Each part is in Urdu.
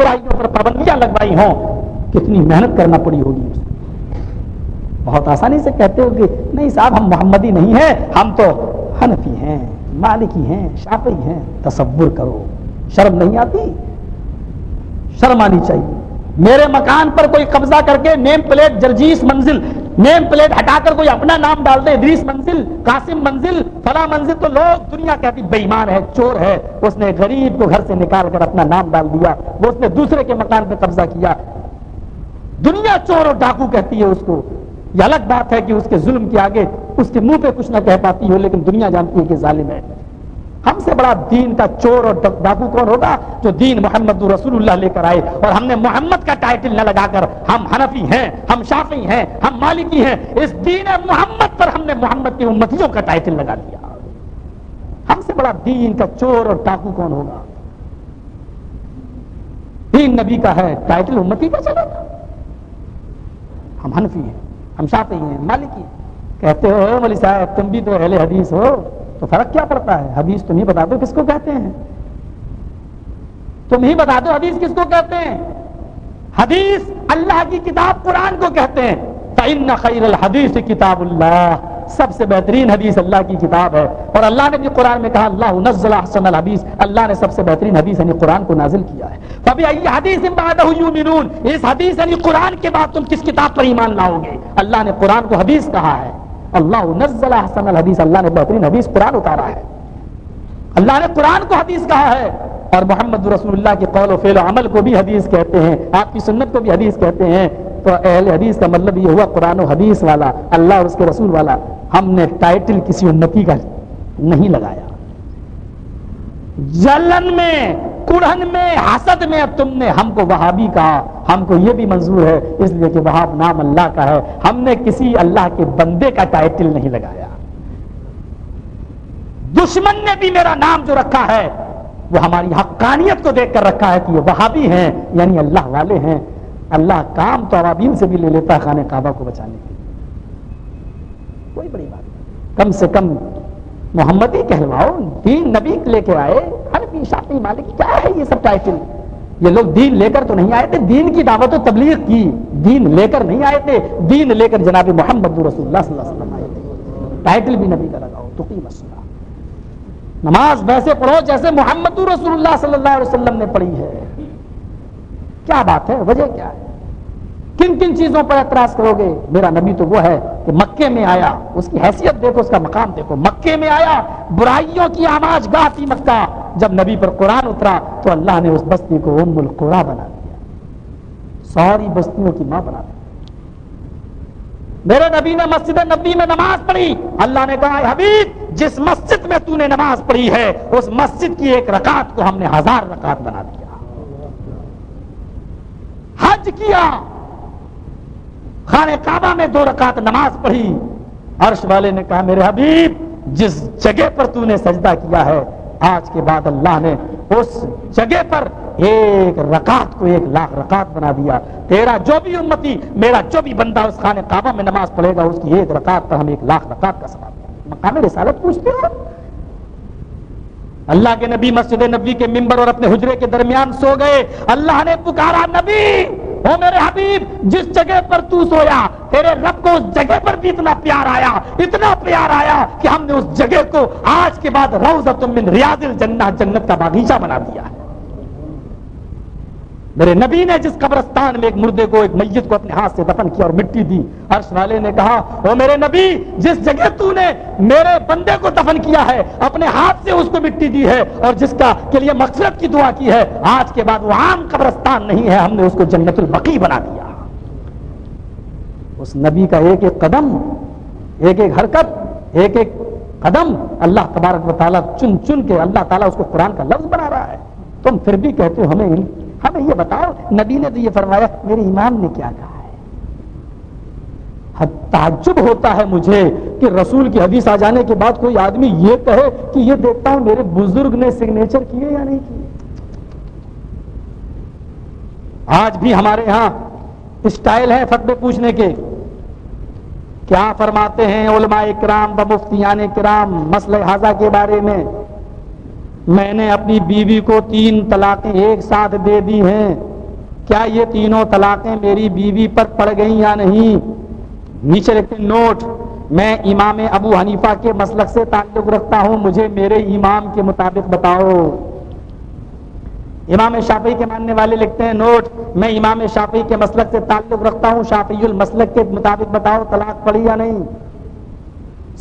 برائیوں پر پابندیاں لگوائی ہوں، کتنی محنت کرنا پڑی ہوگی اسے۔ بہت آسانی سے کہتے ہو کہ نہیں صاحب ہم محمدی نہیں ہیں، ہم تو حنفی ہیں، مالکی ہیں، شافعی ہیں۔ تصور کرو، شرم نہیں آتی؟ شرم آنی چاہیے۔ میرے مکان پر کوئی قبضہ کر کے نیم پلیٹ جرجیس منزل، نیم پلیٹ ہٹا کر کوئی اپنا نام ڈال دے، ادریس منزل، قاسم منزل، فلاں منزل، تو لوگ دنیا کہتی بے ایمان ہے، چور ہے، اس نے غریب کو گھر سے نکال کر اپنا نام ڈال دیا، وہ اس نے دوسرے کے مکان پہ قبضہ کیا، دنیا چور اور ڈاکو کہتی ہے اس کو۔ یہ الگ بات ہے کہ اس کے ظلم کے آگے اس کے منہ پہ کچھ نہ کہہ پاتی ہو، لیکن دنیا جانتی ہے کہ ظالم ہے۔ ہم سے بڑا دین کا چور اور ڈاکو کون ہوگا جو دین محمد رسول اللہ لے کر آئے، اور ہم نے محمد کا ٹائٹل نہ لگا کر ہم حنفی ہیں، ہم شافعی ہیں، ہم مالکی ہیں، اس دین محمد پر ہم نے محمد کی امتیوں کا ٹائٹل لگا دیا۔ ہم سے بڑا دین کا چور اور ڈاکو کون ہوگا؟ دین نبی کا ہے، ٹائٹل امتی کا چلے گا۔ ہم حنفی ہیں، ہم شافعی ہیں، مالکی ہیں۔ کہتے ہو مولوی صاحب تم بھی تو اہل حدیث ہو، تو فرق کیا پڑتا ہے؟ حدیث تم ہی بتا دو کس کو کہتے ہیں، تم ہی بتا دو حدیث کس کو کہتے ہیں۔ حدیث اللہ کی کتاب قرآن کو کہتے ہیں۔ فإن خیر الحدیث کتاب اللہ، سب سے بہترین حدیث اللہ کی کتاب ہے، اور اللہ نے بھی قرآن میں کہا اللہ نزل احسن الحدیث، اللہ نے سب سے بہترین حدیث یعنی قرآن کو نازل کیا ہے۔ فبأي حدیث بعدہ یؤمنون، اس حدیث یعنی قرآن کے بعد تم کس کتاب پر ایمان لاؤ گے؟ اللہ نے قرآن کو حدیث کہا ہے، اللہ نزل احسن الحدیث، اللہ نے بہترین حدیث قرآن اتارا ہے، اللہ نے قرآن کو حدیث کہا ہے، اور محمد رسول اللہ کے قول و فعل و عمل کو بھی حدیث کہتے ہیں، آپ کی سنت کو بھی حدیث کہتے ہیں۔ تو اہل حدیث کا مطلب یہ ہوا قرآن و حدیث والا، اللہ اور اس کے رسول والا۔ ہم نے ٹائٹل کسی امتی کا نہیں لگایا۔ جلن میں، کڑھن میں، حسد میں اب تم نے ہم کو وہابی کہا، ہم کو یہ بھی منظور ہے اس لیے کہ وہاب نام اللہ کا ہے، ہم نے کسی اللہ کے بندے کا ٹائٹل نہیں لگایا۔ دشمن نے بھی میرا نام جو رکھا ہے وہ ہماری حقانیت کو دیکھ کر رکھا ہے کہ یہ وہابی ہیں، یعنی اللہ والے ہیں۔ اللہ کام تو عوابین سے بھی لے لیتا ہے خانہ کعبہ کو بچانے کے لیے، کوئی بڑی بات نہیں۔ کم سے کم محمدی کہلواؤ، دین نبی لے کے آئے، حنفی شافعی مالکی، کیا ہے یہ سب ٹائٹل؟ یہ لوگ دین لے کر تو نہیں آئے تھے، دین کی دعوت و تبلیغ کی، دین لے کر نہیں آئے تھے، دین لے کر جناب محمد رسول اللہ صلی اللہ علیہ وسلم آئے تھے۔ ٹائٹل بھی نبی کا لگاؤ، تقیم الصلاۃ، نماز ویسے پڑھو جیسے محمد رسول اللہ صلی اللہ علیہ وسلم نے پڑھی ہے۔ کیا بات ہے؟ وجہ کیا ہے؟ کن کن چیزوں پر اعتراض کرو گے؟ میرا نبی تو وہ ہے کہ مکے میں آیا، اس کی حیثیت دیکھو، اس کا مقام دیکھو، مکے میں آیا، برائیوں کی آماج گاہ تھی مکہ، جب نبی پر قرآن اترا تو اللہ نے اس بستی کو ام القریٰ بنا دیا، ساری بستیوں کی ماں بنا دیا۔ میرے نبی نے مسجد نبی میں نماز پڑھی، اللہ نے کہا حبیب جس مسجد میں تو نے نماز پڑھی ہے اس مسجد کی ایک رکعت کو ہم نے 1000 رکعت بنا دیا۔ حج کیا، خانہ کعبہ میں 2 رکعت نماز پڑھی، عرش والے نے کہا میرے حبیب جس جگہ پر تو نے سجدہ کیا ہے آج کے بعد اللہ نے اس جگہ پر 1 رکعت کو 1,00,000 رکعت بنا دیا۔ تیرا جو بھی امتی، میرا جو بھی بندہ اس خانہ کعبہ میں نماز پڑھے گا اس کی 1 رکعت پر ہم 1,00,000 رکعت کا ثواب دیں۔ مقام رسالت پوچھتے ہو؟ اللہ کے نبی مسجد نبی کے ممبر اور اپنے حجرے کے درمیان سو گئے، اللہ نے پکارا نبی او میرے حبیب جس جگہ پر تو سویا تیرے رب کو اس جگہ پر بھی اتنا پیار آیا، اتنا پیار آیا کہ ہم نے اس جگہ کو آج کے بعد روضۃ من ریاض الجنہ، جنت کا باغیچہ بنا دیا ہے۔ میرے نبی نے جس قبرستان میں ایک مردے کو، ایک میت کو اپنے ہاتھ سے دفن کیا اور مٹی دی، عرش والے نے کہا او میرے نبی جس جگہ تو نے میرے بندے کو دفن کیا ہے اپنے ہاتھ سے اس کو مٹی دی ہے اور جس کا کے لیے مغفرت کی دعا کی ہے، آج کے بعد وہ عام قبرستان نہیں ہے، ہم نے اس کو جنت البقیع بنا دیا۔ اس نبی کا ایک ایک قدم، ایک ایک حرکت، ایک ایک قدم اللہ تبارک و تعالیٰ چن چن کے اللہ تعالیٰ اس کو قرآن کا لفظ بنا رہا ہے۔ تم پھر بھی کہتے ہو ہمیں یہ بتاؤ نبی نے تو یہ فرمایا، میرے امام نے کیا کہا ہے؟ تعجب ہوتا ہے مجھے کہ رسول کی حدیث آ جانے کے بعد کوئی آدمی یہ کہے کہ یہ دیکھتا ہوں میرے بزرگ نے سگنیچر کیے یا نہیں کیے۔ آج بھی ہمارے ہاں اسٹائل ہے فتوے پوچھنے کے، کیا فرماتے ہیں علماء کرام و مفتیان کرام مسئلہ حاضہ کے بارے میں؟ میں نے اپنی بیوی کو 3 طلاقیں ایک ساتھ دے دی ہیں، کیا یہ تینوں طلاقیں میری بیوی پر پڑ گئیں یا نہیں؟ نیچے لکھتے ہیں نوٹ، میں امام ابو حنیفہ کے مسلک سے تعلق رکھتا ہوں، مجھے میرے امام کے مطابق بتاؤ۔ امام شافعی کے ماننے والے لکھتے ہیں نوٹ، میں امام شافعی کے مسلک سے تعلق رکھتا ہوں، شافعی المسلک کے مطابق بتاؤ طلاق پڑی یا نہیں۔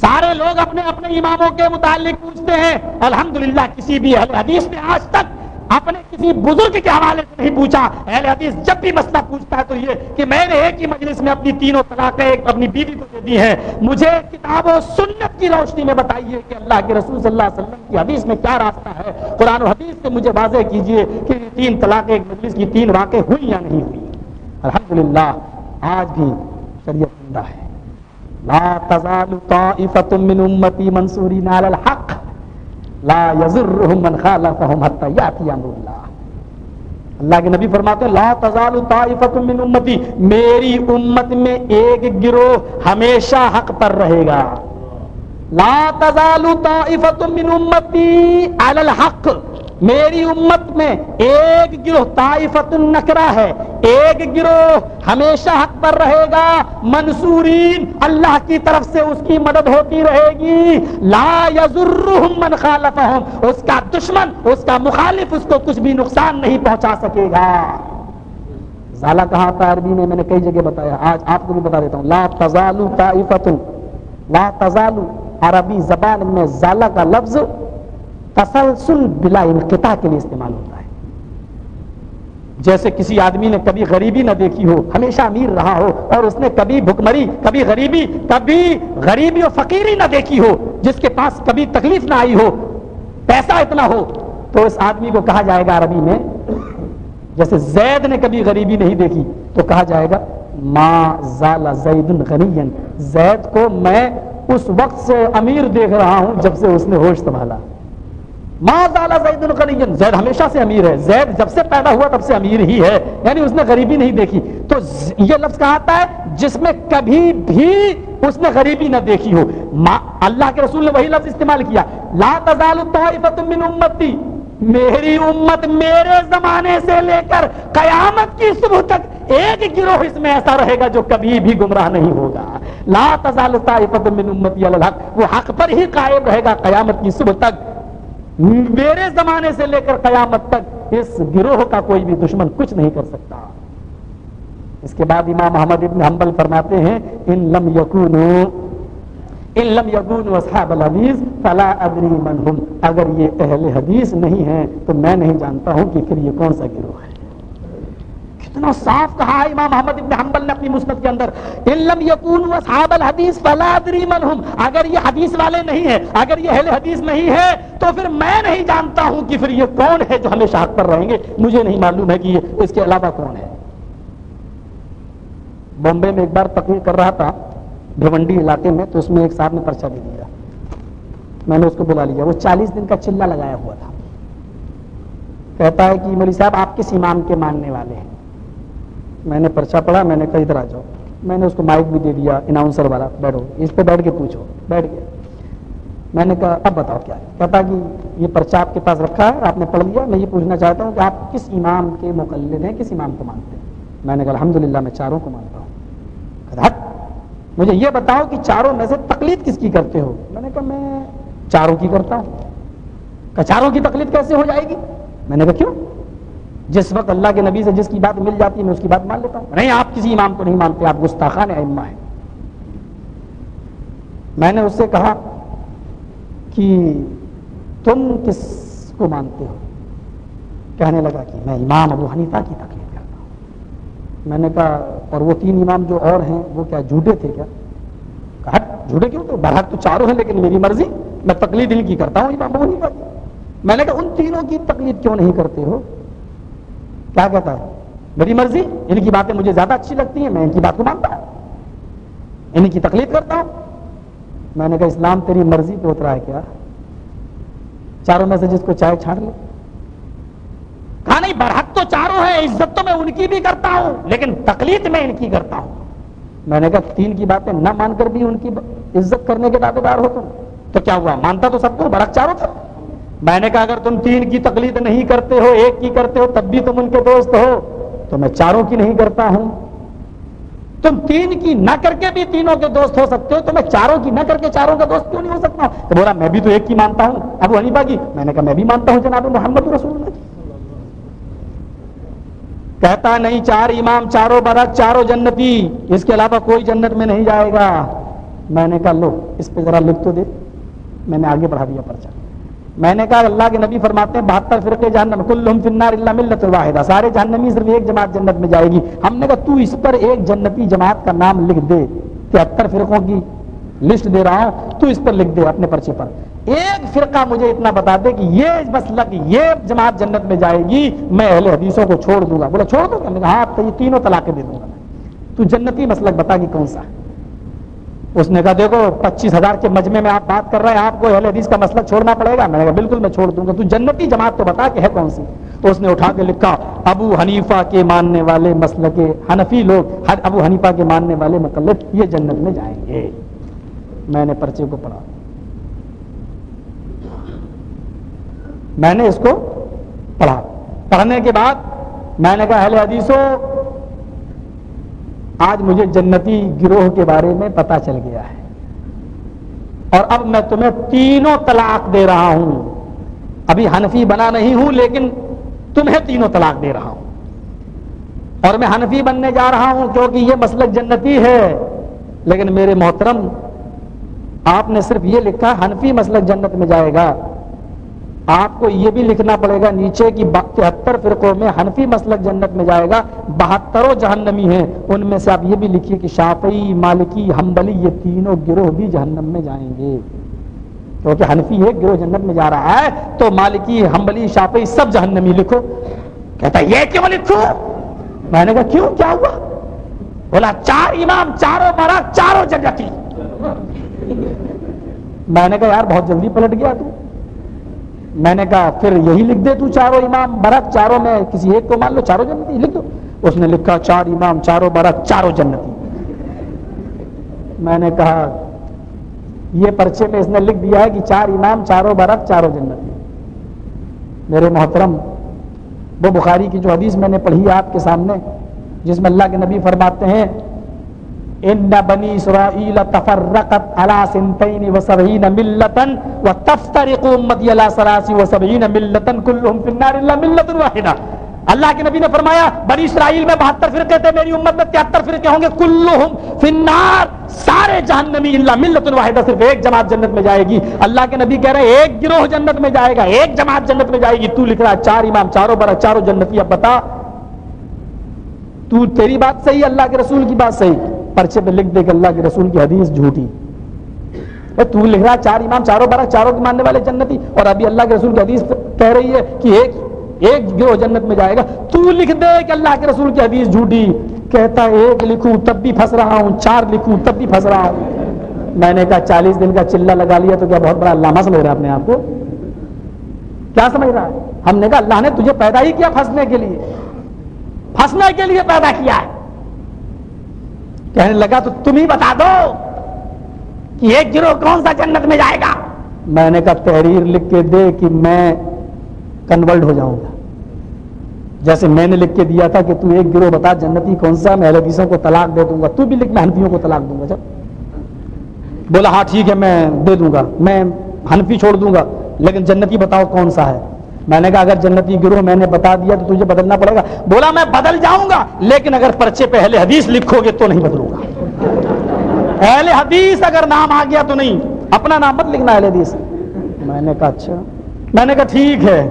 سارے لوگ اپنے اپنے اماموں کے متعلق پوچھتے ہیں، الحمدللہ کسی بھی اہل حدیث نے آج تک اپنے کسی بزرگ کے حوالے سے نہیں پوچھا۔ اہل حدیث جب بھی مسئلہ پوچھتا ہے تو یہ کہ میں نے ایک ہی مجلس میں اپنی تینوں طلاقیں اپنی بیوی کو دے دی ہیں، مجھے کتاب و سنت کی روشنی میں بتائیے کہ اللہ کے رسول صلی اللہ علیہ وسلم کی حدیث میں کیا راستہ ہے، قرآن و حدیث سے مجھے واضح کیجئے کہ یہ تین طلاقیں ایک مجلس کی تین واقع ہوئی یا نہیں ہوئی۔ الحمدللہ آج بھی شریعت زندہ ہے۔ لا تزال طائفة من امتی منصورین علی الحق لا یضرهم من خالفهم حتی یأتی امر اللہ۔ اللہ کے نبی فرماتے ہیں لا تزال طائفة من امتی، میری امت میں ایک گروہ ہمیشہ حق پر رہے گا۔ لا تزال طائفة من امتی علی الحق، میری امت میں ایک گروہ، طائفۃ النکرہ ہے، ایک گروہ ہمیشہ حق پر رہے گا، منصورین، اللہ کی طرف سے اس کی مدد ہوتی رہے گی، لا یضرهم من خالفهم، اس کا دشمن، اس کا مخالف اس کو کچھ بھی نقصان نہیں پہنچا سکے گا۔ زالہ کہاں آتا ہے عربی میں؟ میں نے کئی جگہ بتایا، آج آپ کو بھی بتا دیتا ہوں۔ لا تزال طائفۃ، لا تزال عربی زبان میں زالہ کا لفظ تسلسل بلا انقطاع کے لیے استعمال ہوتا ہے۔ جیسے کسی آدمی نے کبھی غریبی نہ دیکھی ہو، ہمیشہ امیر رہا ہو، اور اس نے کبھی بھکمری، کبھی غریبی اور فقیری نہ دیکھی ہو، جس کے پاس کبھی تکلیف نہ آئی ہو، پیسہ اتنا ہو، تو اس آدمی کو کہا جائے گا عربی میں، جیسے زید نے کبھی غریبی نہیں دیکھی تو کہا جائے گا ما زال زید غنیا، زید کو میں اس وقت سے امیر دیکھ رہا ہوں جب سے اس نے ہوش سنبھالا۔ ما زال زید غنیا، زید ہمیشہ سے امیر ہے، زید جب سے پیدا ہوا تب سے امیر ہی ہے، یعنی اس نے غریبی نہیں دیکھی۔ تو یہ لفظ کہا آتا ہے جس میں کبھی بھی اس نے غریبی نہ دیکھی ہو۔ اللہ کے رسول نے وہی لفظ استعمال کیا، لا تزال طائفۃ من امتی، میری امت میرے زمانے سے لے کر قیامت کی صبح تک ایک گروہ اس میں ایسا رہے گا جو کبھی بھی گمراہ نہیں ہوگا۔ لا تزال طائفۃ من امتی علی الحق، وہ حق پر ہی قائم رہے گا قیامت کی صبح تک، میرے زمانے سے لے کر قیامت تک اس گروہ کا کوئی بھی دشمن کچھ نہیں کر سکتا۔ اس کے بعد امام احمد ابن حنبل فرماتے ہیں ان لم یکونوا اصحاب الحدیث فلا ادری من هم، اگر یہ اہل حدیث نہیں ہیں تو میں نہیں جانتا ہوں کہ پھر یہ کون سا گروہ ہے۔ کتنا صاف کہا ہے امام احمد ابن حنبل نے اپنی مسند کے اندر، ان لم یکونوا اصحاب الحدیث فلا ادری من هم، اگر یہ حدیث والے نہیں ہیں، اگر یہ اہل حدیث نہیں ہے تو پھر میں نہیں جانتا ہوں کہ پھر یہ کون ہے جو ہمیشہ حق پر رہیں گے، مجھے نہیں معلوم ہے کہ یہ اس کے علاوہ کون ہے۔ بامبے میں ایک بار تقریر کر رہا تھا بھیونڈی علاقے میں، تو اس میں ایک صاحب نے پرچہ دے دیا، میں نے اس کو بلا لیا، وہ 40 دن کا چلہ لگایا ہوا تھا، کہتا ہے کہ مولوی صاحب آپ کس امام کے ماننے والے ہیں؟ میں نے پرچہ پڑھا، میں نے کہا ادھر آ جاؤ، میں نے اس کو مائک بھی دے دیا، اناؤنسر والا، بیٹھو اس پہ بیٹھ کے پوچھو، بیٹھ گیا۔ میں نے کہا اب بتاؤ کیا ہے؟ کہتا کہ یہ پرچہ آپ کے پاس رکھا ہے، آپ نے پڑھ لیا، میں یہ پوچھنا چاہتا ہوں کہ آپ کس امام کے مقلد ہیں، کس امام کو مانتے ہیں؟ میں نے کہا الحمدللہ میں چاروں کو مانتا ہوں۔ مجھے یہ بتاؤ کہ چاروں میں سے تقلید کس کی کرتے ہو؟ میں نے کہا میں چاروں کی کرتا ہوں۔ کہ چاروں کی تقلید کیسے ہو جائے گی؟ میں نے کہا کیوں؟ جس وقت اللہ کے نبی سے جس کی بات مل جاتی ہے میں اس کی بات مان لیتا ہوں۔ نہیں آپ کسی امام کو نہیں مانتے، آپ گستاخان ائمہ ہیں۔ میں نے اس سے کہا کہ تم کس کو مانتے ہو؟ کہنے لگا کہ میں امام ابو حنیفہ کی تقلید کرتا ہوں۔ میں نے کہا اور وہ 3 امام جو اور ہیں وہ کیا جھوٹے تھے کیا؟ کہا جھوٹے کیوں؟ تو برحق تو چاروں ہیں، لیکن میری مرضی، میں تقلید ان کی کرتا ہوں امام ابو حنیفہ کی۔ میں نے کہا ان تینوں کی تقلید کیوں نہیں کرتے ہو؟ کیا کہتا ہے میری مرضی، ان کی باتیں مجھے زیادہ اچھی لگتی ہیں، میں ان کی بات کو مانتا ہوں، ان کی تقلید کرتا ہوں۔ میں نے کہا اسلام تیری مرضی پہ اترا ہے کیا؟ چاروں میں سے جس کو چاہے چھاڑ لے۔ کہا نہیں برحق تو چاروں ہیں، عزت تو میں ان کی بھی کرتا ہوں لیکن تقلید میں ان کی کرتا ہوں۔ میں نے کہا 3 کی باتیں نہ مان کر بھی ان کی عزت کرنے کے دعوے دار ہو تم، تو کیا ہوا؟ مانتا تو سب کو، برحق چاروں تھا۔ میں نے کہا اگر تم 3 کی تقلید نہیں کرتے ہو، 1 کی کرتے ہو، تب بھی تم ان کے دوست ہو، تو میں چاروں کی نہیں کرتا ہوں. تم تین کی نہ کر کے بھی تینوں کے دوست ہو سکتے ہو, تو میں چاروں کی نہ کر کے چاروں کا دوست کیوں نہیں ہو سکتا ہوں؟ تو بولا میں بھی تو ایک کی مانتا ہوں, ابو حنیفہ کی. میں نے کہا میں بھی مانتا ہوں جناب محمد رسول اللہ کی. کہتا نہیں چار امام چاروں برک چاروں جنتی, اس کے علاوہ کوئی جنت میں نہیں جائے گا. میں نے کہا لو اس پہ ذرا لکھ تو دے. میں نے آگے بڑھا دیا پرچہ. میں نے کہا اللہ کے نبی فرماتے ہیں 72 فرقے جہنم کلہم فی النار الا ملۃ واحدہ, سارے جہنمی صرف ایک جماعت جنت میں جائے گی. ہم نے کہا تو اس پر ایک جنتی جماعت کا نام لکھ دے, 73 فرقوں کی لسٹ دے رہا ہوں, تو اس پر لکھ دے اپنے پرچے پر. ایک فرقہ مجھے اتنا بتا دے کہ یہ مسلک یہ جماعت جنت میں جائے گی, میں اہل حدیثوں کو چھوڑ دوں گا. بولا چھوڑ دوں گا؟ میں نے کہا ہاں, یہ تینوں طلاقیں دے دوں گا. تو جنتی مسلک بتا کہ کون سا ہے. اس نے کہا دیکھو 25,000 کے مجمع میں آپ بات کر رہے ہیں, آپ کو اہل حدیث کا مسلک چھوڑنا پڑے گا. میں نے کہا بالکل میں چھوڑ دوں گا. تو جنتی جماعت تو بتا کہ ہے کون سی. تو اس نے اٹھا کے لکھا ابو حنیفہ کے ماننے والے مسلک حنفی لوگ, ابو حنیفہ کے ماننے والے مقلد یہ جنت میں جائیں گے. میں نے پرچے کو پڑھا, میں نے اس کو پڑھا. پڑھنے کے بعد میں نے کہا اہل حدیثوں آج مجھے جنتی گروہ کے بارے میں پتا چل گیا ہے, اور اب میں تمہیں تینوں طلاق دے رہا ہوں. ابھی حنفی بنا نہیں ہوں لیکن تمہیں تینوں طلاق دے رہا ہوں. اور میں حنفی بننے جا رہا ہوں کیونکہ یہ مسلک جنتی ہے. لیکن میرے محترم آپ نے صرف یہ لکھا حنفی مسلک جنت میں جائے گا, آپ کو یہ بھی لکھنا پڑے گا نیچے کی 73 فرقوں میں حنفی مسلک جنت میں جائے گا, 72 جہنمی ہیں. ان میں سے آپ یہ بھی لکھیے کہ شافعی مالکی حنبلی یہ تینوں گروہ بھی جہنم میں جائیں گے. کیونکہ حنفی ایک گروہ جنت میں جا رہا ہے تو مالکی حنبلی شافعی سب جہنمی لکھو. کہتا یہ کیوں لکھو؟ میں نے کہا کیوں, کیا ہوا؟ بولا 4 امام چاروں برک چاروں جنتی. میں نے کہا یار بہت جلدی پلٹ گیا تو. میں نے کہا پھر یہی لکھ دے تو, چاروں امام برک چاروں میں کسی ایک کو مان لو, چاروں جنتی لکھ دو. اس نے لکھا 4 امام چاروں برک چاروں جنتی. میں نے کہا یہ پرچے میں اس نے لکھ دیا ہے کہ 4 امام چاروں برک چاروں جنتی. میرے محترم وہ بخاری کی جو حدیث میں نے پڑھی آپ کے سامنے, جس میں اللہ کے نبی فرماتے ہیں ان بنی اسرائیل تفرقت على 72 ملة وتفترق امتی على 73 ملة كلهم في النار الا ملة واحدة. اللہ کے نبی نے فرمایا بنی اسرائیل میں 72 فرقے تھے, میری امت میں 73 فرقے ہوں گے, کلہم فی النار سارے جہنمی الا ملة واحدة صرف ایک جماعت جنت میں جائے گی. اللہ کے نبی کہہ رہے ایک گروہ جنت میں جائے گا, ایک جماعت جنت میں جائے گی. تو لکھ رہا 4 امام چاروں برک چاروں جنتی. اب بتا تو تیری بات صحیح, اللہ کے رسول کی بات صحیح, پرچے پہ لکھ دے کہ اللہ کے رسول کی حدیث جھوٹی. تو لکھ رہا 4 امام چاروں برک چاروں کے ماننے والے جنتی, اور ابھی اللہ کے رسول کی حدیث کہہ رہی ہے کہ ایک گروہ جنت میں جائے گا. تو لکھ دے کہ اللہ کے رسول کی حدیث جھوٹی. کہتا ہے 1 لکھوں تب بھی پھنس رہا ہوں, 4 لکھوں تب بھی پھنس رہا ہوں. میں نے کہا 40 دن کا چلہ لگا لیا تو کیا بہت بڑا علامہ سمجھ رہا ہے اپنے آپ کو؟ کیا سمجھ رہا ہے؟ ہم نے کہا اللہ نے تجھے پیدا ہی کیا پھنسنے کے لیے, پھنسنے کے لیے پیدا کیا ہے. کہنے لگا تو تم ہی بتا دو کہ ایک گروہ کون سا جنت میں جائے گا. میں نے کہا تحریر لکھ کے دے کہ میں کنورٹ ہو جاؤں گا. جیسے میں نے لکھ کے دیا تھا کہ تو ایک گروہ بتا جنتی کون سا, میں اہل حدیثوں کو طلاق دے دوں گا. تو بھی لکھ میں حنفیوں کو طلاق دوں گا. جب بولا ہاں ٹھیک ہے میں دے دوں گا, میں حنفی چھوڑ دوں گا, لیکن جنتی بتاؤ کون سا ہے. میں نے کہا اگر جنتی گروہ میں نے بتا دیا تو تجھے بدلنا پڑے گا. بولا میں بدل جاؤں گا لیکن اگر پرچے پہ اہل حدیث لکھو گے تو نہیں بدلوں گا. اہل حدیث اگر نام آ گیا تو نہیں, اپنا نام مت لکھنا اہل حدیث. میں نے کہا اچھا. میں نے کہا ٹھیک ہے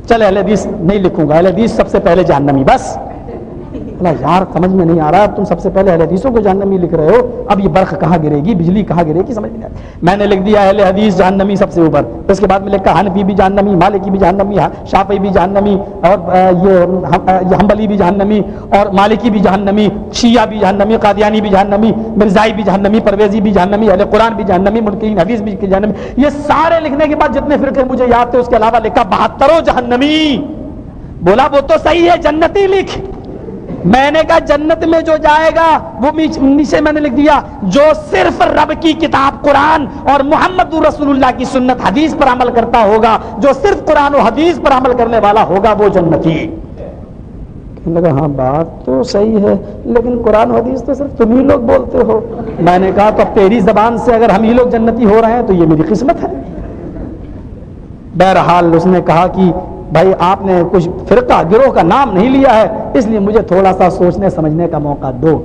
چل اہل حدیث نہیں لکھوں گا, اہل حدیث سب سے پہلے جہنمی. بس یار سمجھ میں نہیں آ رہا, تم سب سے پہلے اہل حدیثوں کو جہنمی لکھ رہے ہو, اب یہ برق کہاں گرے گی, بجلی کہاں گرے گی, سمجھ نہیں آتا. میں نے لکھ دیا اہل حدیث جہنمی سب سے اوپر. اس کے بعد میں لکھا حنفی بھی جہنمی, مالکی بھی جہنمی, شافعی بھی جہنمی, اور یہ حنبلی بھی جہنمی, اور مالکی بھی جہنمی, شیعہ بھی جہنمی, قادیانی بھی جہنمی, مرزائی بھی جہنمی, پرویزی بھی جہنمی, اہل قرآن بھی جہنمی, منکرین حدیث بھی جہنمی. یہ سارے لکھنے کے بعد جتنے فرقے مجھے یاد تھے اس کے علاوہ لکھا 72 جہنمی. بولا وہ تو صحیح ہے جنتی لکھ. میں نے کہا جنت میں جو جائے گا وہ نیچے میں نے لکھ دیا جو صرف رب کی کتاب قرآن اور محمد رسول اللہ کی سنت حدیث پر عمل کرتا ہوگا, جو صرف قرآن و حدیث پر عمل کرنے والا ہوگا وہ جنتی. کہنے لگا ہاں بات تو صحیح ہے لیکن قرآن و حدیث تو صرف تم ہی لوگ بولتے ہو. میں نے کہا تو اب تیری زبان سے اگر ہم ہی لوگ جنتی ہو رہے ہیں تو یہ میری قسمت ہے. بہرحال اس نے کہا کہ بھائی آپ نے کچھ فرقہ گروہ کا نام نہیں لیا ہے اس لیے مجھے تھوڑا سا سوچنے سمجھنے کا موقع دو.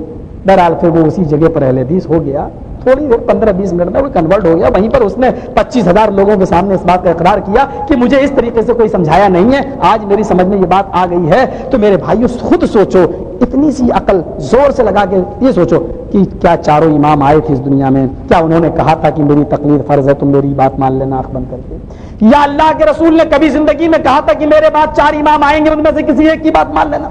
بہرحال پھر وہ اسی جگہ پر اہل حدیث ہو گیا. تھوڑی دیر 15-20 منٹ میں وہ کنورٹ ہو گیا. وہیں پر اس نے 25,000 لوگوں کے سامنے اس بات کا اقرار کیا کہ مجھے اس طریقے سے کوئی سمجھایا نہیں ہے. آج میری سمجھ میں یہ بات آ گئی ہے. تو میرے بھائیو خود سوچو, اتنی سی عقل زور سے لگا کے یہ سوچو کہ کیا چاروں امام آئے تھے اس دنیا میں, کیا انہوں نے کہا تھا کہ میری تقلید فرض ہے تم میری بات مان لینا آنکھ بند کر کے؟ یا اللہ کے رسول نے کبھی زندگی میں کہا تھا کہ میرے بعد 4 امام آئیں گے ان میں سے کسی ایک کی بات مان لینا؟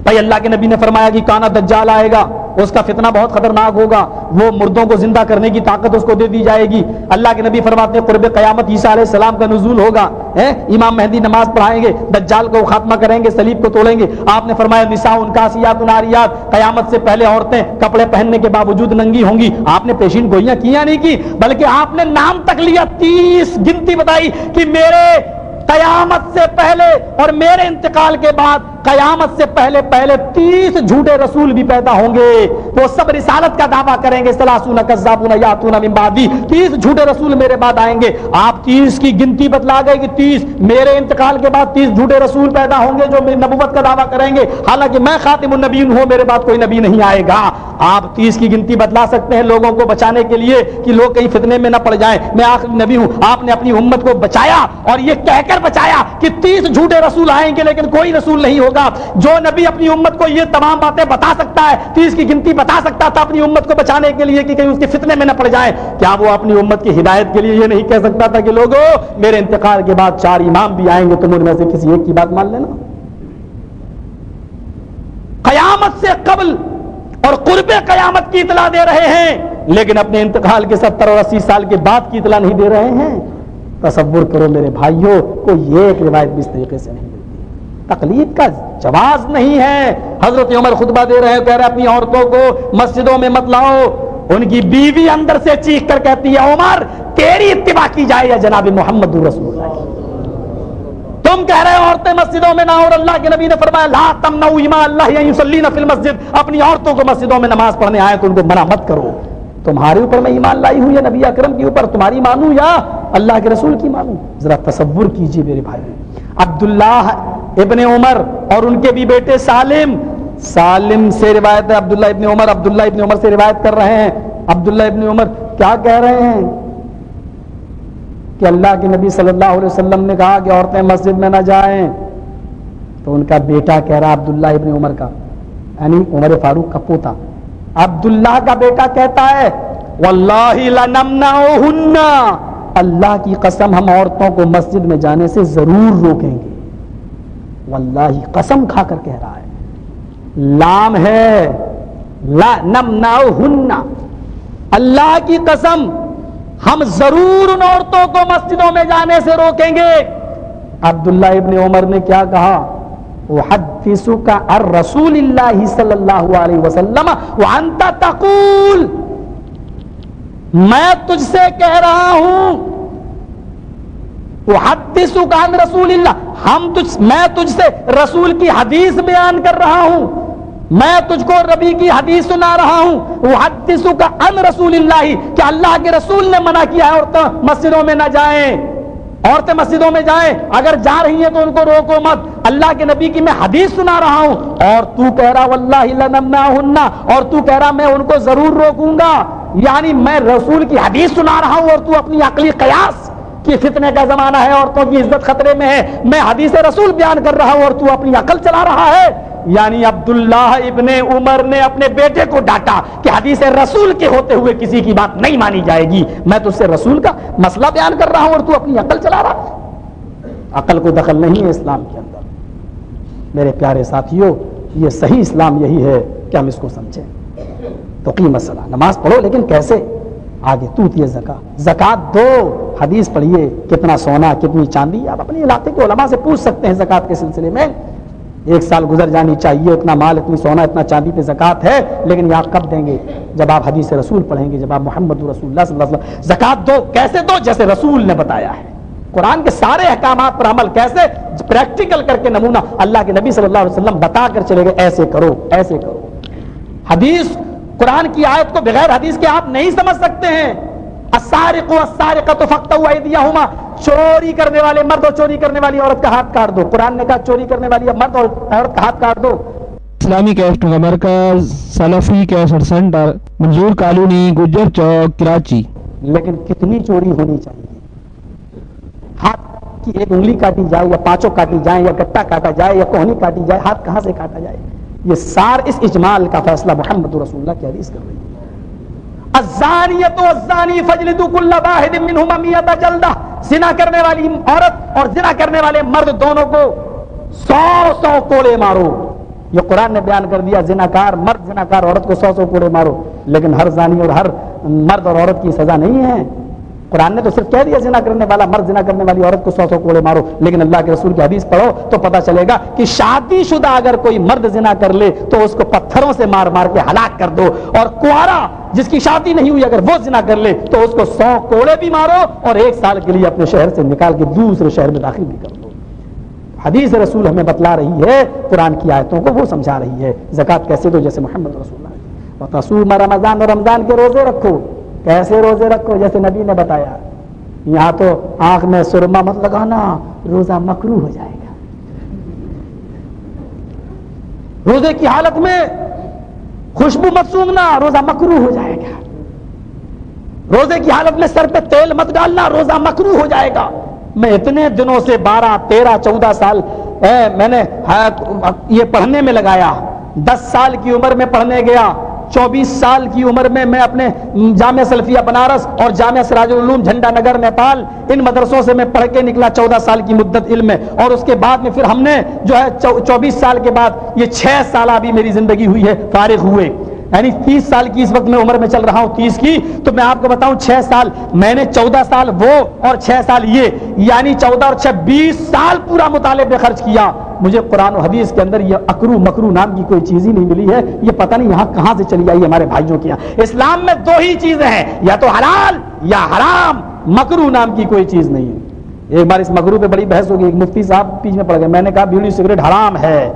بھائی اللہ کے نبی نے فرمایا کہ کانا دجال آئے گا, اس کا فتنہ بہت خطرناک ہوگا, وہ مردوں کو زندہ کرنے کی طاقت اس کو دے دی جائے گی. اللہ کے نبی فرماتے ہیں قرب قیامت عیسیٰ علیہ السلام کا نزول ہوگا, امام مہدی نماز پڑھائیں گے, دجال کو خاتمہ کریں گے, صلیب کو توڑیں گے. آپ نے فرمایا نساء کاسیات عاریات, قیامت سے پہلے عورتیں کپڑے پہننے کے باوجود ننگی ہوں گی. آپ نے پیشین گوئیاں کیا نہیں کی بلکہ آپ نے نام تک لیا, 30 گنتی بتائی کہ میرے قیامت سے پہلے اور میرے انتقال کے بعد قیامت سے پہلے 30 جھوٹے رسول بھی پیدا ہوں گے. وہ سب رسالت کا دعویٰ کریں گے, ثلاثون کذابون یاتون من بعدی, 30 جھوٹے رسول میرے بعد آئیں گے. آپ 30 کی گنتی بتلا گئے کہ 30 میرے انتقال کے بعد 30 جھوٹے رسول پیدا ہوں گے جو میری نبوت کا دعویٰ کریں گے, حالانکہ میں خاتم النبیین ہوں, میرے بعد کوئی نبی نہیں آئے گا. آپ 30 کی گنتی بتلا سکتے ہیں لوگوں کو بچانے کے لیے کہ لوگ کہیں فتنے میں نہ پڑ جائیں, میں آخری نبی ہوں. آپ نے اپنی امت کو بچایا اور یہ کہہ کر بچایا کہ 30 جھوٹے رسول آئیں گے لیکن کوئی رسول نہیں ہوگا. جو نبی اپنی امت کو یہ تمام باتیں بتا سکتا ہے, 30 کی گنتی بتا سکتا تھا اپنی امت کو بچانے کے لیے کہ کہیں اس کے فتنے میں نہ پڑ جائیں, کیا وہ اپنی امت کی ہدایت کے لیے یہ نہیں کہہ سکتا تھا کہ لوگوں میرے انتقال کے بعد 4 امام بھی آئیں گے, تم ان میں سے کسی ایک کی بات مان لینا؟ قیامت سے قبل اور قرب قیامت کی اطلاع دے رہے ہیں لیکن اپنے انتقال کے 70 اور 80 سال کے بعد کی اطلاع نہیں دے رہے ہیں. تصور کرو میرے بھائیوں, کوئی ایک روایت بھی اس طریقے سے نہیں ملتی. تقلید کا جواز نہیں ہے. حضرت عمر خطبہ دے رہے ہیں, کہہ رہے اپنی عورتوں کو مسجدوں میں مت لاؤ. ان کی بیوی اندر سے چیخ کر کہتی ہے عمر تیری اتباع کی جائے یا جناب محمد رسول اللہ کی. تم کہہ رہے ہو عورتیں مسجدوں میں نہ, اور اللہ کے نبی نے فرمایا لا تمنعوا اماء اللہ ان یصلین فی المسجد, اپنی عورتوں کو مسجدوں میں نماز پڑھنے آئے تو ان کو منع مت کرو. تمہارے اوپر میں ایمان لائی ہوں یا نبی اکرم کے اوپر, تمہاری مانوں یا اللہ کے رسول کی مانوں؟ ذرا تصور کیجئے میرے بھائی. عبداللہ ابن عمر اور ان کے بھی بیٹے سالم سے روایت ہے. عبداللہ ابن عمر سے روایت کر رہے ہیں. عبداللہ ابن عمر کیا کہہ رہے ہیں کہ اللہ کے نبی صلی اللہ علیہ وسلم نے کہا کہ عورتیں مسجد میں نہ جائیں, تو ان کا بیٹا کہہ رہا, عبداللہ ابن عمر کا یعنی عمر فاروق کا پوتا, عبداللہ کا بیٹا کہتا ہے واللہ لنمنعہن, اللہ کی قسم ہم عورتوں کو مسجد میں جانے سے ضرور روکیں گے. واللہ قسم کھا کر کہہ رہا ہے, لام ہے لنمنعہن, اللہ کی قسم ہم ضرور ان عورتوں کو مسجدوں میں جانے سے روکیں گے. عبداللہ ابن عمر نے کیا کہا, احدثک عن رسول اللہ صلی اللہ علیہ وسلم وانت تقول, میں تجھ سے کہہ رہا ہوں, احدثک عن رسول اللہ, میں تجھ سے رسول کی حدیث بیان کر رہا ہوں, میں تجھ کو نبی کی حدیث سنا رہا ہوں. احدثک عن رسول اللہ, کہ اللہ کے رسول نے منع کیا ہے عورتیں مسجدوں میں نہ جائیں, عورتیں مسجدوں میں جائیں, اگر جا رہی ہیں تو ان کو روکو مت. اللہ کے نبی کی میں حدیث سنا رہا ہوں اور تو کہہ رہا واللہ لنمنعہن, اور تو کہہ رہا میں ان کو ضرور روکوں گا. یعنی میں رسول کی حدیث سنا رہا ہوں اور تو اپنی عقلی قیاس کہ فتنے کا زمانہ ہے, عورتوں کی عزت خطرے میں ہے, میں حدیث رسول بیان کر رہا ہوں اور تو اپنی عقل چلا رہا ہے. یعنی عبداللہ ابن عمر نے اپنے بیٹے کو ڈانٹا کہ حدیث رسول کے ہوتے ہوئے کسی کی بات نہیں مانی جائے گی. میں تو اس سے رسول کا مسئلہ بیان کر رہا ہوں اور تو اپنی عقل چلا رہا ہے. عقل کو دخل نہیں ہے اسلام کے اندر. میرے پیارے ساتھیوں, یہ صحیح اسلام یہی ہے کہ ہم اس کو سمجھیں. تو قیم الصلاۃ, نماز پڑھو لیکن کیسے؟ آگے توتیہ زکات دو. حدیث پڑھیے, کتنا سونا کتنی چاندی, آپ اپنے علاقے کے علماء سے پوچھ سکتے ہیں زکات کے سلسلے میں. 1 سال گزر جانی چاہیے, اتنا مال اتنی سونا اتنا چاندی پہ زکات ہے, لیکن یہ آپ کب دیں گے؟ جب آپ حدیث رسول پڑھیں گے, جب آپ محمد رسول اللہ صلی اللہ علیہ وسلم. زکات دو, کیسے دو؟ جیسے رسول نے بتایا ہے. قرآن کے سارے احکامات پر عمل کیسے؟ پریکٹیکل کر کے نمونہ اللہ کے نبی صلی اللہ علیہ وسلم بتا کر چلے گئے ایسے کرو ایسے کرو. حدیث قرآن کی آیت کو بغیر حدیث کے آپ نہیں سمجھ سکتے ہیں. السارق والسارقۃ فاقطعوا ایدیہما، چوری کرنے والے مرد اور چوری کرنے والی عورت کا ہاتھ کاٹ دو. قرآن نے کہا چوری کرنے والی مرد اور عورت کا ہاتھ کاٹ دو. اسلامی کیسٹ کا مرکز سلفی کیسٹ سینٹر، منظور کالونی، گجر چوک، کراچی. لیکن کتنی چوری ہونی چاہیے؟ ہاتھ کی ایک انگلی کاٹی جائے یا پانچوں کاٹی جائیں یا گٹا کاٹا جائے یا کوہنی کاٹی جائے، ہاتھ کہاں سے کاٹا جائے؟ یہ سار اس اجمال کا فیصلہ محمد رسول اللہ کی حدیث کر رہی ہے. الزانیۃ والزانی فاجلدوا کل واحد منہما 100 جلدہ. زنا کرنے والی عورت اور زنا کرنے والے مرد دونوں کو 100 کوڑے مارو. یہ قرآن نے بیان کر دیا زناکار مرد زناکار عورت کو 100 کوڑے مارو. لیکن ہر زانی اور ہر مرد اور عورت کی سزا نہیں ہے. قرآن نے تو صرف کہہ دیا زنا کرنے والا مرد زنا کرنے والی عورت کو 100 کوڑے مارو. لیکن اللہ کے رسول کی حدیث پڑھو تو پتہ چلے گا کہ شادی شدہ اگر کوئی مرد زنا کر لے تو اس کو پتھروں سے مار مار کے ہلاک کر دو، اور کنوارا جس کی شادی نہیں ہوئی اگر وہ زنا کر لے تو اس کو 100 کوڑے بھی مارو اور 1 سال کے لیے اپنے شہر سے نکال کے دوسرے شہر میں داخل بھی کر دو. حدیث رسول ہمیں بتلا رہی ہے، قرآن کی آیتوں کو وہ سمجھا رہی ہے. زکوٰۃ کیسے دو؟ جیسے محمد رسول اللہ. وتصوم رمضان، اور رمضان کے روزے رکھو. کیسے روزے رکھو؟ جیسے نبی نے بتایا. یہاں تو آنکھ میں سرما مت لگانا، روزہ مکروہ ہو جائے گا. روزے کی حالت میں خوشبو مت سونگنا، روزہ مکروہ ہو جائے گا. روزے کی حالت میں سر پہ تیل مت ڈالنا، روزہ مکروہ ہو جائے گا. میں اتنے دنوں سے 12 13 14 سال میں نے یہ پڑھنے میں لگایا. 10 سال کی عمر میں پڑھنے گیا. 24 سال کی عمر میں اپنے جامعہ سلفیہ بنارس اور جامعہ سراج العلوم جھنڈا نگر نیپال ان مدرسوں سے میں پڑھ کے نکلا 14 سال کی مدت علم میں. اور اس کے بعد میں پھر ہم نے جو ہے 24 سال کے بعد یہ 6 سال ابھی میری زندگی ہوئی ہے فارغ ہوئے. یعنی 30 سال کی اس وقت میں عمر میں چل رہا ہوں 30 کی. تو میں آپ کو بتاؤں 6 سال میں نے 14 سال وہ اور 6 سال یہ، یعنی 14 اور 6 20 سال پورا مطالعے پہ خرچ کیا. مجھے قرآن و حدیث کے اندر یہ اکرو مکرو نام کی کوئی چیز ہی نہیں ملی ہے. یہ پتہ نہیں یہاں کہاں سے چلی آئی ہمارے بھائیوں کے یہاں. اسلام میں 2 ہی چیزیں ہیں، یا تو حلال یا حرام. مکرو نام کی کوئی چیز نہیں ہے. ایک بار اس مکرو پہ بڑی بحث ہوگی. ایک مفتی صاحب بیچ میں پڑ گئے. میں نے کہا بیڑی سگریٹ حرام ہے.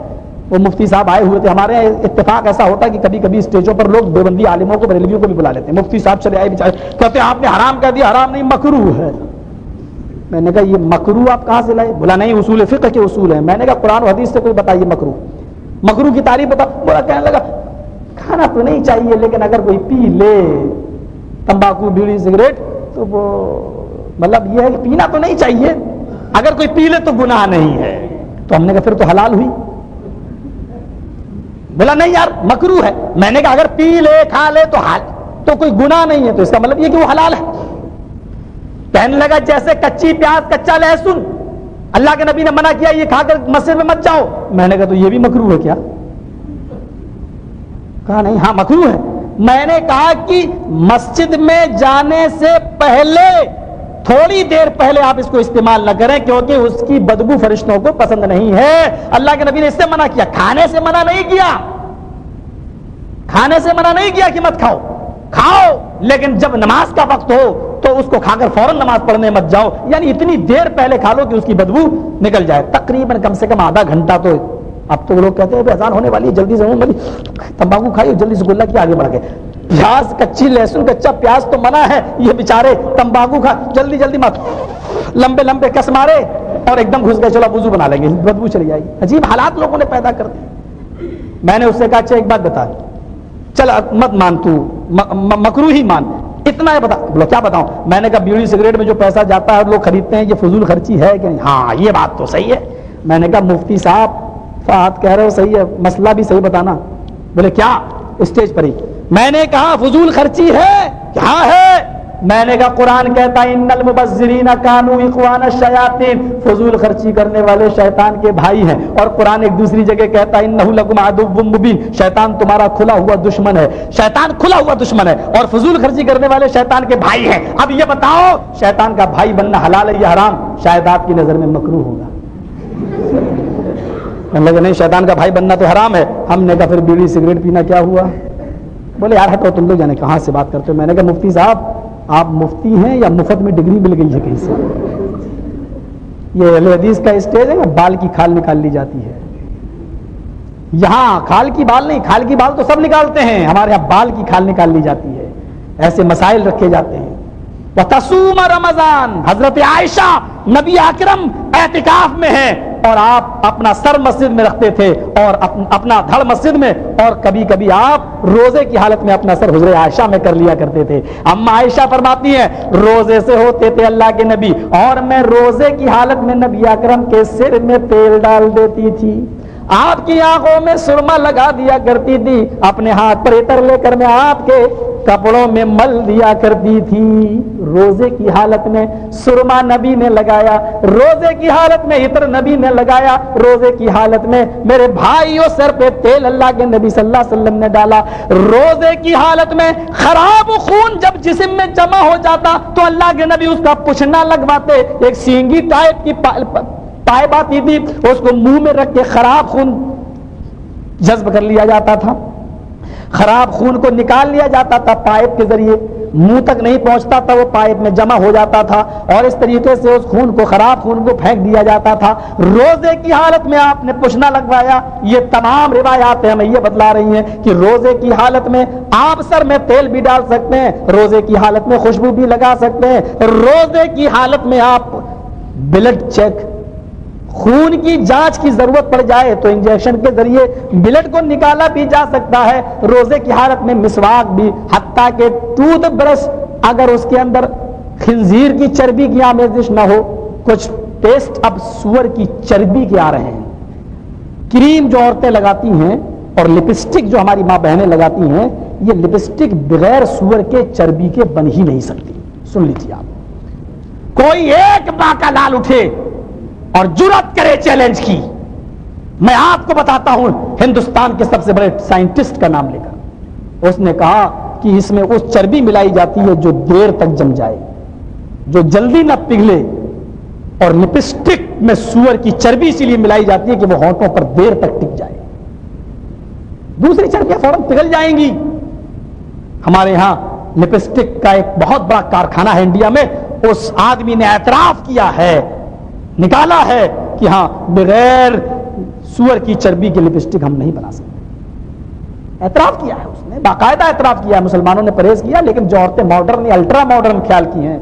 وہ مفتی صاحب آئے ہوئے تھے. ہمارے یہاں اتفاق ایسا ہوتا ہے کہ کبھی کبھی اسٹیجوں پر لوگ دیوبندی عالموں کو بریلویوں کو بھی بلا لیتے ہیں. مفتی صاحب چلے آئے بیچارے، کہتے ہیں آپ نے حرام کہہ دیا. حرام نہیں، مکروہ ہے. میں نے کہا یہ مکروہ آپ کہاں سے لائے؟ بولا نہیں اصول فقہ کے اصول ہیں. میں نے کہا قرآن و حدیث سے کوئی بتائیے مکروہ. مکروہ کی تعریف بتا. بولا کہنے لگا کھانا تو نہیں چاہیے لیکن اگر کوئی پی لے تمباکو بیڑی سگریٹ تو وہ مطلب یہ ہے کہ پینا تو نہیں چاہیے، اگر کوئی پی لے تو گناہ نہیں ہے. تو ہم نے کہا پھر تو حلال ہوئی. بولا نہیں یار مکروہ ہے. میں نے کہا اگر پی لے کھا لے تو کوئی گناہ نہیں ہے، تو اس کا مطلب یہ کہ وہ حلال ہے. کہنے لگا جیسے کچی پیاز کچا لہسن اللہ کے نبی نے منع کیا یہ کھا کر مسجد میں مت جاؤ. میں نے کہا تو یہ بھی مکروہ ہے کیا؟ کہا نہیں ہاں مکروہ ہے. میں نے کہا کہ مسجد میں جانے سے پہلے تھوڑی دیر پہلے آپ اس کو استعمال نہ کریں کیونکہ اس کی بدبو فرشتوں کو پسند نہیں ہے. اللہ کے نبی نے اس سے منع کیا، کھانے سے منع نہیں کیا. کھانے سے منع نہیں کیا کہ مت کھاؤ، کھاؤ لیکن جب نماز کا وقت ہو تو اس کو کھا کر فوراً نماز پڑھنے مت جاؤ. یعنی اتنی دیر پہلے کھا لو کہ اس کی بدبو نکل جائے. تقریباً کم سے کم آدھا گھنٹہ. تو اب تو لوگ کہتے ہیں اذان ہونے والی ہے جلدی سے تمباکو کھائیے جلدی سے گلا کیا آگے بڑھ گئے. پیاز کچی لہسن کچا پیاز تو منع ہے، یہ بیچارے تمباکو کھا جلدی جلدی مت لمبے لمبے کس مارے اور ایک دم گھس گئے چلو وضو بنا لیں گے، بدبو چلی جائے گی. عجیب حالات لوگوں نے پیدا کر دی. میں نے اس سے کہا اچھا ایک بات بتا، چل مت مان تو مکروہ ہی مان، اتنا ہے بتا. بولو کیا بتاؤں؟ میں نے کہا بیڑی سگریٹ میں جو پیسہ جاتا ہے لوگ خریدتے ہیں یہ فضول خرچی ہے کہ نہیں؟ ہاں یہ بات تو صحیح ہے. میں نے کہا مفتی صاحب فہد کہہ رہے ہو صحیح ہے، مسئلہ بھی صحیح بتانا. بولے کیا؟ اسٹیج پر ہی میں نے کہا فضول خرچی ہے؟ کہاں ہے؟ میں نے کہا قرآن کہتا ہے ان المبذرین کانوا اخوان الشیاطین، فضول خرچی کرنے والے شیطان کے بھائی ہیں. اور قرآن ایک دوسری جگہ کہتا ہے انہ لکم عدو مبین، شیطان تمہارا کھلا ہوا دشمن ہے. شیطان کھلا ہوا دشمن ہے اور فضول خرچی کرنے والے شیطان کے بھائی ہیں. اب یہ بتاؤ شیطان کا بھائی بننا حلال ہے یا حرام؟ شاید آپ کی نظر میں مکروہ ہوگا. نہیں شیطان کا بھائی بننا تو حرام ہے. ہم نے کہا پھر بیڑی سگریٹ پینا کیا ہوا؟ بولے یار ہٹو تم لوگ جانے کہاں سے بات کرتے ہو. میں نے کہا مفتی صاحب آپ مفتی ہیں یا مفت میں ڈگری مل گئی ہے کہیں سے؟ یہ اہل حدیث کا اسٹیج ہے نا، بال کی کھال نکال لی جاتی ہے. یہاں کھال کی بال نہیں، کھال کی بال تو سب نکالتے ہیں، ہمارے یہاں بال کی کھال نکال لی جاتی ہے. ایسے مسائل رکھے جاتے ہیں. وتصوم رمضان، حضرت عائشہ نبی اکرم اعتکاف میں ہے اور آپ اپنا سر مسجد میں رکھتے تھے اور اپنا دھڑ مسجد میں، اور کبھی کبھی آپ روزے کی حالت میں اپنا سر حجرہ عائشہ میں کر لیا کرتے تھے. اما عائشہ فرماتی ہیں روزے سے ہوتے تھے اللہ کے نبی، اور میں روزے کی حالت میں نبی اکرم کے سر میں تیل ڈال دیتی تھی، آپ کی آنکھوں میں سرما لگا دیا کرتی تھی، اپنے ہاتھ پر عطر لے کر میں آپ کے کپڑوں میں مل دیا کرتی تھی. روزے کی حالت میں سرما نبی نے لگایا، روزے کی حالت میں عطر نبی نے لگایا، روزے کی حالت میں میرے بھائیوں سر پہ تیل اللہ کے نبی صلی اللہ علیہ وسلم نے ڈالا. روزے کی حالت میں خراب خون جب جسم میں جمع ہو جاتا تو اللہ کے نبی اس کا پوچھنا لگواتے، ایک سینگی ٹائپ کی پائپ آتی تھی، اس کو منہ میں رکھ کے خراب خون جذب کر لیا جاتا تھا، خراب خون کو نکال لیا جاتا تھا پائپ کے ذریعے، منہ تک نہیں پہنچتا تھا، وہ پائپ میں جمع ہو جاتا تھا اور اس طریقے سے اس خون کو، خراب خون کو پھینک دیا جاتا تھا. روزے کی حالت میں آپ نے پوچھنا لگوایا. یہ تمام روایات ہمیں یہ بتلا رہی ہیں کہ روزے کی حالت میں آپ سر میں تیل بھی ڈال سکتے ہیں، روزے کی حالت میں خوشبو بھی لگا سکتے ہیں، روزے کی حالت میں آپ بلڈ چیک، خون کی جانچ کی ضرورت پڑ جائے تو انجیکشن کے ذریعے بلڈ کو نکالا بھی جا سکتا ہے. روزے کی حالت میں مسواک بھی، حتیٰ کہ ٹوتھ برش اگر اس کے اندر خنزیر کی چربی کی آمیزش نہ ہو. کچھ ٹیسٹ اب سور کی چربی کے آ رہے ہیں. کریم جو عورتیں لگاتی ہیں اور لپسٹک جو ہماری ماں بہنیں لگاتی ہیں، یہ لپسٹک بغیر سور کے چربی کے بن ہی نہیں سکتی. سن لیجیے آپ، کوئی ایک ماں کا لال اٹھے اور جرات کرے چیلنج کی، میں آپ کو بتاتا ہوں ہندوستان کے سب سے بڑے سائنٹسٹ کا نام لے کر، اس نے کہا کہ اس میں اس چربی ملائی جاتی ہے جو دیر تک جم جائے، جو جلدی نہ پگھلے، اور لپسٹک میں سور کی چربی اسی لیے ملائی جاتی ہے کہ وہ ہونٹوں پر دیر تک ٹک جائے، دوسری چربیاں فوراً پگھل جائیں گی. ہمارے ہاں لپسٹک کا ایک بہت بڑا کارخانہ ہے انڈیا میں، اس آدمی نے اعتراف کیا ہے، نکالا ہے کہ ہاں بغیر سور کی چربی کی لپسٹک ہم نہیں بنا سکتے. اعتراف کیا ہے اس نے، باقاعدہ اعتراف کیا ہے. مسلمانوں نے پرہیز کیا، لیکن جو عورتیں ماڈرن، الٹرا ماڈرن خیال کی ہیں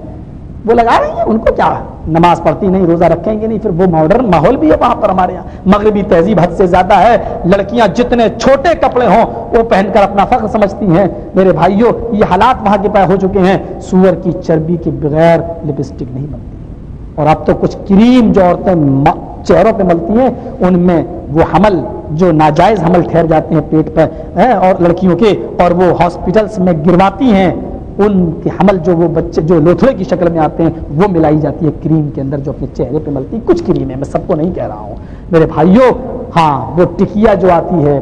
وہ لگا رہی ہیں. ان کو کیا، نماز پڑھتی نہیں، روزہ رکھیں گے نہیں، پھر وہ ماڈرن ماحول بھی ہے وہاں پر. ہمارے یہاں مغربی تہذیب حد سے زیادہ ہے، لڑکیاں جتنے چھوٹے کپڑے ہوں وہ پہن کر اپنا فخر سمجھتی ہیں. میرے بھائیوں، یہ حالات وہاں کے پیدا ہو چکے ہیں، سور کی چربی کے بغیر لپسٹک نہیں بنتی. اور اب تو کچھ کریم جو عورتیں چہروں پہ ملتی ہیں، ان میں وہ حمل جو ناجائز حمل ٹھہر جاتے ہیں پیٹ پہ اور لڑکیوں کے، اور وہ ہاسپٹلس میں گرواتی ہیں، ان کے حمل جو وہ بچے جو لوتھڑے کی شکل میں آتے ہیں وہ ملائی جاتی ہے کریم کے اندر جو اپنے چہرے پہ ملتی ہے. کچھ کریم ہے، میں سب کو نہیں کہہ رہا ہوں میرے بھائیوں. ہاں وہ ٹکیا جو آتی ہے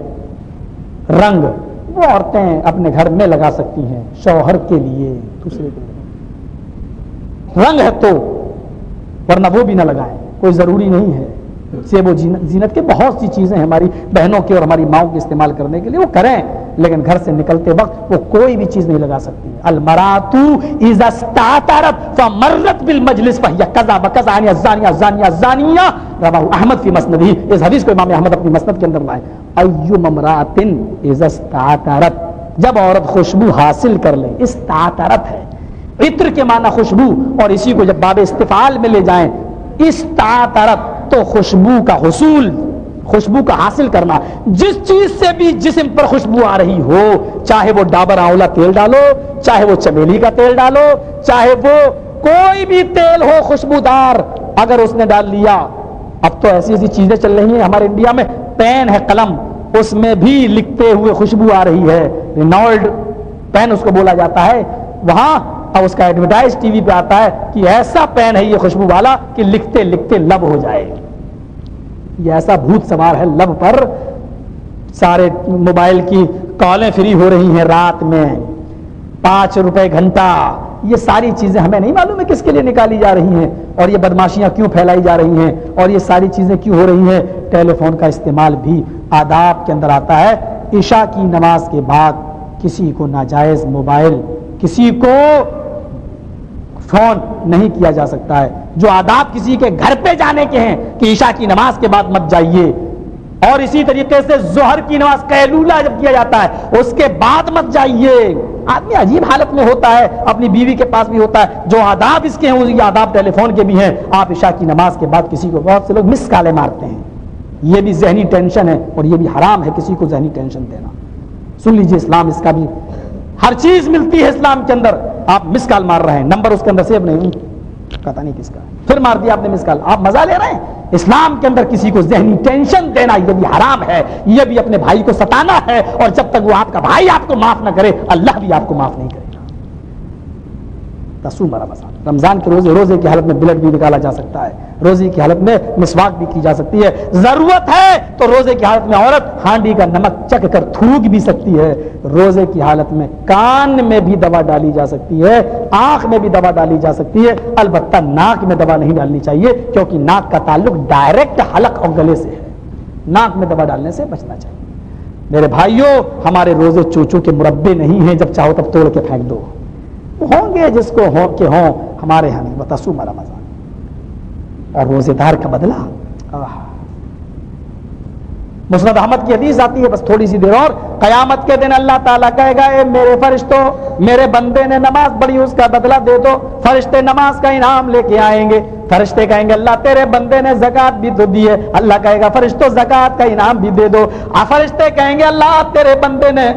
رنگ، وہ عورتیں اپنے گھر میں لگا سکتی ہیں، شوہر کے لیے، دوسرے کے لیے رنگ ہے تو، ورنہ وہ بھی نہ لگائیں، کوئی ضروری نہیں ہے. زیب و زینت کے بہت سی چیزیں ہماری بہنوں کے اور ہماری ماؤں کے استعمال کرنے کے لیے، وہ کریں، لیکن گھر سے نکلتے وقت وہ کوئی بھی چیز نہیں لگا سکتی. المراتو اذا استعطرت فمرت بالمجلس فهي كذا وكذا يعني الزانیہ زانیہ زانیہ، رواه احمد فی مسندہ. اس حدیث کو امام احمد اپنی مسند کے اندر لائے. ایما امرأۃ اذا استعطرت، جب عورت خوشبو حاصل کر لے، استعطرت ہے عطر کے معنی خوشبو، اور اسی کو جب باب استفعال میں لے جائیں استعطرت تو خوشبو کا حصول، خوشبو کا حاصل کرنا. جس چیز سے بھی جسم پر خوشبو آ رہی ہو، چاہے وہ ڈابر آولا تیل ڈالو، چاہے وہ چمیلی کا تیل ڈالو، چاہے وہ کوئی بھی تیل ہو خوشبودار، اگر اس نے ڈال لیا. اب تو ایسی ایسی چیزیں چل رہی ہیں ہمارے انڈیا میں، پین ہے قلم، اس میں بھی لکھتے ہوئے خوشبو آ رہی ہے، رینالڈ پین اس کو بولا جاتا ہے. وہاں اب اس کا ایڈورٹائز ٹی وی پہ آتا ہے کہ ایسا پین ہے یہ خوشبو والا کہ لکھتے لکھتے لب ہو جائے. یہ ایسا بھوت سوار ہے لب پر. سارے موبائل کی کالیں فری ہو رہی ہیں رات میں، 5 روپے گھنٹہ. یہ ساری چیزیں ہمیں نہیں معلوم ہے کس کے لیے نکالی جا رہی ہیں، اور یہ بدماشیاں کیوں پھیلائی جا رہی ہیں، اور یہ ساری چیزیں کیوں ہو رہی ہیں. ٹیلی فون کا استعمال بھی آداب کے اندر آتا ہے. عشاء کی نماز کے بعد کسی کو ناجائز موبائل، کسی کو فون نہیں کیا جا سکتا ہے. جو آداب کسی کے گھر پہ جانے کے ہیں کہ عشاء کی نماز کے بعد مت جائیے، اور اسی طریقے سے ظہر کی نماز قیلولہ جب کیا جاتا ہے اس کے بعد مت جائیے۔ آدمی عجیب حالت میں ہوتا ہے، اپنی بیوی کے پاس بھی ہوتا ہے، جو آداب اس کے ہیں وہ آداب ٹیلی فون کے بھی ہیں۔ آپ عشاء کی نماز کے بعد کسی کو، بہت سے لوگ مس کالیں مارتے ہیں، یہ بھی ذہنی ٹینشن ہے، اور یہ بھی حرام ہے کسی کو ذہنی ٹینشن دینا۔ سن لیجئے، اسلام اس کا بھی ہر چیز ملتی ہے اسلام کے اندر۔ آپ مس کال مار رہے ہیں، نمبر اس کے اندر سیو نہیں، پتا نہیں کس کا، پھر مار دیا آپ نے مس کال، آپ مزہ لے رہے ہیں۔ اسلام کے اندر کسی کو ذہنی ٹینشن دینا یہ بھی حرام ہے، یہ بھی اپنے بھائی کو ستانا ہے، اور جب تک وہ آپ کا بھائی آپ کو معاف نہ کرے اللہ بھی آپ کو معاف نہیں کرے گا۔ تصوم رمضان، رمضان کے روزے کی حالت میں بلڈ بھی نکالا جا سکتا ہے، روزے کی حالت میں مسواک بھی کی جا سکتی ہے، ضرورت ہے تو روزے کی حالت میں عورت ہانڈی کا نمک چکھ کر تھوک بھی سکتی ہے، روزے کی حالت میں کان میں بھی دوا ڈالی جا سکتی ہے، آنکھ میں بھی دوا ڈالی جا سکتی ہے، البتہ ناک میں دوا نہیں ڈالنی چاہیے، کیونکہ ناک کا تعلق ڈائریکٹ حلق اور گلے سے ہے، ناک میں دوا ڈالنے سے بچنا چاہیے۔ میرے بھائیوں، ہمارے روزے چوچو کے مربے نہیں ہیں، جب چاہو تب توڑ کے پھینک دو، ہوں گے جس کو ہوں کہ ہوں، ہمارے ہاں نہیں۔ وتصوم رمضان، اور روزے دار کا بدلہ۔ مسند احمد کی حدیث آتی ہے، بس تھوڑی سی دیر اور، قیامت کے دن اللہ تعالیٰ کہے گا اے میرے فرشتوں، میرے بندے نے نماز پڑھی اس کا بدلہ دے دو۔ فرشتے نماز کا انعام لے کے آئیں گے، فرشتے کہیں گے اللہ تیرے بندے نے زکات بھی تو دی ہے، اللہ کہے گا فرشتوں زکات کا انعام بھی دے دو۔ فرشتے کہیں گے اللہ تیرے بندے نے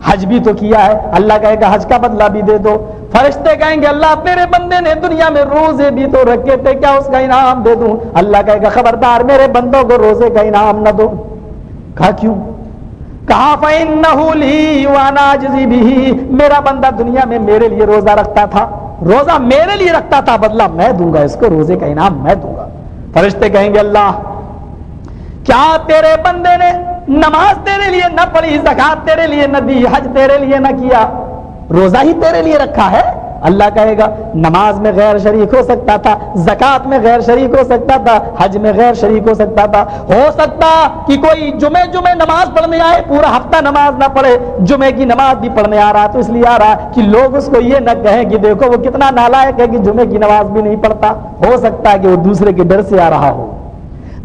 حج بھی تو کیا ہے، اللہ کہے گا حج کا بدلہ بھی دے دو۔ فرشتے کہیں گے اللہ تیرے بندے نے دنیا میں روزے بھی تو رکھے تھے، کیا اس کا انعام دے دوں؟ اللہ کہے گا خبردار میرے بندوں کو روزے کا انعام نہ دو۔ کہا کیوں؟ کہا فَإِنَّهُ لِي وَأَنَا أَجْزِي بِهِ، میرا بندہ دنیا میں میرے لیے روزہ رکھتا تھا، روزہ میرے لیے رکھتا تھا، بدلہ میں دوں گا اس کو، روزے کا انعام میں دوں گا۔ فرشتے کہیں گے اللہ کیا تیرے بندے نے نماز تیرے لیے نہ پڑھی، زکات تیرے لیے نہ دی، حج تیرے لیے نہ کیا، روزہ ہی تیرے لیے رکھا ہے؟ اللہ کہے گا نماز میں غیر شریک ہو سکتا تھا، زکات میں غیر شریک ہو سکتا تھا، حج میں غیر شریک ہو سکتا تھا، ہو سکتا کہ کوئی جمعے نماز پڑھنے آئے، پورا ہفتہ نماز نہ پڑھے، جمعے کی نماز بھی پڑھنے آ رہا تو اس لیے آ رہا کہ لوگ اس کو یہ نہ کہیں کہ دیکھو وہ کتنا نالائق ہے کہ جمعے کی نماز بھی نہیں پڑھتا، ہو سکتا ہے کہ وہ دوسرے کے ڈر سے آ رہا ہو۔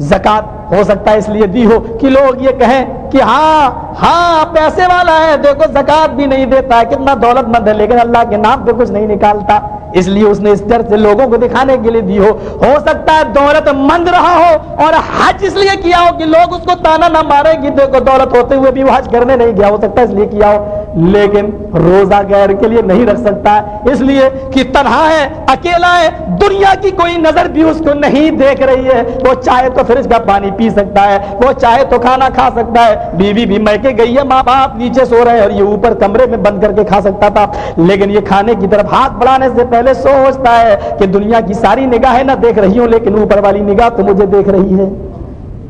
زکات ہو سکتا ہے اس لیے دی ہو کہ لوگ یہ کہیں کہ ہاں پیسے والا ہے، دیکھو زکات بھی نہیں دیتا ہے، کتنا دولت مند ہے، لیکن اللہ کے نام پہ کچھ نہیں نکالتا، اس لیے اس نے اس ڈر سے لوگوں کو دکھانے کے لیے دی ہو۔ ہو سکتا ہے دولت مند رہا ہو اور حج اس لیے کیا ہو کہ لوگ اس کو تانا نہ مارے کہ دیکھو دولت ہوتے ہوئے بھی وہ حج کرنے نہیں گیا، ہو سکتا ہے اس لیے کیا ہو، لیکن روزہ غیر کے لیے نہیں رکھ سکتا ہے، اس لیے کہ تنہا ہے، اکیلا ہے، دنیا کی کوئی نظر بھی اس کو نہیں دیکھ رہی ہے، وہ چاہے تو فریج کا پانی پی سکتا ہے، وہ چاہے تو کھانا کھا سکتا ہے، بیوی بھی میکے گئی ہے، ماں باپ نیچے سو رہے ہیں اور یہ اوپر کمرے میں بند کر کے کھا سکتا تھا، لیکن یہ کھانے کی طرف ہاتھ بڑھانے سے پہلے سوچتا ہے کہ دنیا کی ساری نگاہیں نہ دیکھ رہی ہوں لیکن اوپر والی نگاہ تو مجھے دیکھ رہی ہے۔